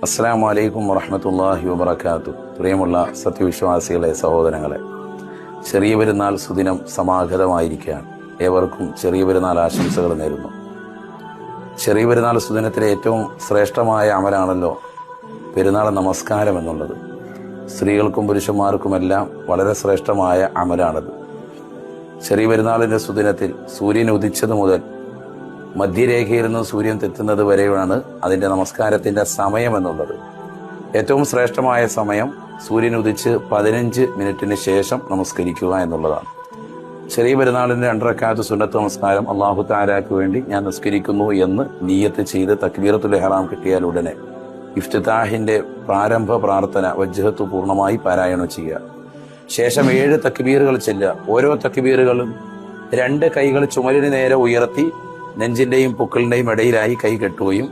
അസ്സലാമു അലൈക്കും വറഹ്മത്തുള്ളാഹി വബറകാതുഹു. പ്രിയമുള്ള സത്യവിശ്വാസികളെ, സഹോദരങ്ങളെ, ചെറിയ പെരുന്നാൾ സുദിനം സമാഗതമായിരിക്കുകയാണ്. ഏവർക്കും ചെറിയ പെരുന്നാൾ ആശംസകൾ നേരുന്നു. ചെറിയ പെരുന്നാൾ സുദിനത്തിലെ ഏറ്റവും ശ്രേഷ്ഠമായ അമലാണല്ലോ പെരുന്നാൾ നമസ്കാരം എന്നുള്ളത്. സ്ത്രീകൾക്കും പുരുഷന്മാർക്കുമെല്ലാം വളരെ ശ്രേഷ്ഠമായ അമലാണത്. ചെറിയ പെരുന്നാളിന്റെ സുദിനത്തിൽ സൂര്യൻ ഉദിച്ചത് മുതൽ മധ്യരേഖയിൽ നിന്ന് സൂര്യൻ തെറ്റുന്നത് വരെയാണ് അതിന്റെ നമസ്കാരത്തിന്റെ സമയം എന്നുള്ളത്. ഏറ്റവും ശ്രേഷ്ഠമായ സമയം സൂര്യൻ ഉദിച്ച് 15 മിനിറ്റിന് ശേഷം നമസ്കരിക്കുക എന്നുള്ളതാണ്. ചെറിയ പെരുന്നാളിന്റെ 2 റക്അത്ത് സുന്നത്ത് നമസ്കാരം അല്ലാഹു തആലയ്ക്ക് വേണ്ടി ഞാൻ നിസ്കരിക്കുന്നു എന്ന് നിയ്യത്ത് ചെയ്ത് തക്ബീറത്തുൽ ഇഹ്റാം കിട്ടിയാൽ ഉടനെ ഇഫ്തിതാഹിന്റെ പ്രാരംഭ പ്രാർത്ഥന വജ്ഹത്ത് പൂർണ്ണമായി പാരായണം ചെയ്യുക. ശേഷം 7 തക്ബീറുകൾ ചെല്ലുക. ഓരോ തക്ബീറുകളും 2 കൈകൾ ചുമലിന് നേരെ ഉയർത്തി നെഞ്ചിന്റെയും പുക്കളിന്റെയും ഇടയിലായി കൈ കെട്ടുകയും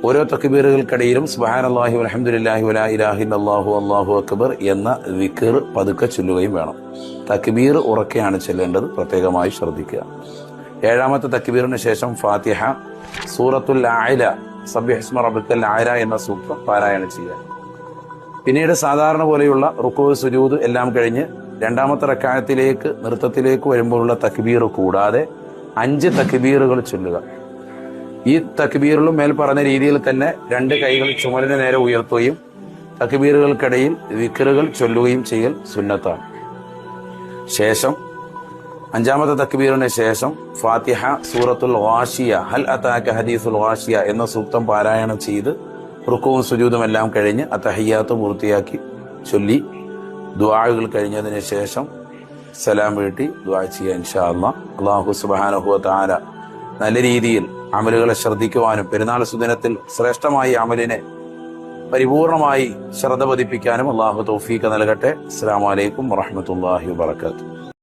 ഓരോ തക്ബീറുകൾക്കിടയിലും സുബ്ഹാനല്ലാഹി വൽഹംദുലില്ലാഹി വലാ ഇലാഹ ഇല്ലല്ലാഹു അല്ലാഹു അക്ബർ എന്ന ദിക്ർ പതുക്കെ ചൊല്ലുകയും വേണം. തക്ബീർ ഉറക്കെയാണ് ചെല്ലേണ്ടത്, പ്രത്യേകമായി ശ്രദ്ധിക്കുക. 7ാമത്തെ തക്ബീറിന് ശേഷം ഫാത്തിഹ, സൂറത്തുൽ അഅല, സബ്ബിഹിസ്മ റബ്ബിക്കൽ അഅല എന്ന സൂക്തം പാരായണം ചെയ്യുക. പിന്നീട് സാധാരണ പോലെയുള്ള റുക്കൂ സുജൂദ് എല്ലാം കഴിഞ്ഞ് 2ാമത്തെ റക്അത്തിലേക്ക് നൃത്തത്തിലേക്ക് വരുമ്പോഴുള്ള തക്ബീർ കൂടാതെ 5 തക്ബീറുകൾ ചൊല്ലുക. ഈ തക്ബീറിലും മേൽ പറഞ്ഞ രീതിയിൽ തന്നെ 2 കൈകൾ ചുമലിന് നേരെ ഉയർത്തുകയും തക്ബീറുകൾക്കിടയിൽ ദിക്റുകൾ ചൊല്ലുകയും ചെയ്യൽ സുന്നത്താണ്. ശേഷം 5ാമത്തെ തക്ബീറിന് ശേഷം ഫാത്തിഹ, സൂറത്തുൽ ഗാശിയ, ഹൽ അതാക ഹദീസുൽ ഗാശിയ എന്ന സൂക്തം പാരായണം ചെയ്ത് റുക്കുവും സുജൂദും എല്ലാം കഴിഞ്ഞ് അത്തഹിയ്യാത്ത് പൂർത്തിയാക്കി ചൊല്ലി ദുആകൾ കഴിഞ്ഞതിന് ശേഷം സലാം വീട്ടി ദുആ ചെയ്യുക. ഇൻഷാ അല്ലാഹ്. അല്ലാഹു സുബ്ഹാനഹു വ തആല നല്ല രീതിയിൽ അമലുകളെ ശ്രദ്ധിക്കുവാനും പെരുന്നാൾ സുദിനത്തിൽ ശ്രേഷ്ഠമായ അമലിനെ പരിപൂർണമായി ശ്രദ്ധ പതിപ്പിക്കാനും അല്ലാഹു തൗഫീഖ് നൽകട്ടെ. അസ്സലാമു അലൈക്കും വറഹ്മത്തുള്ളാഹി വബറകാതുഹു.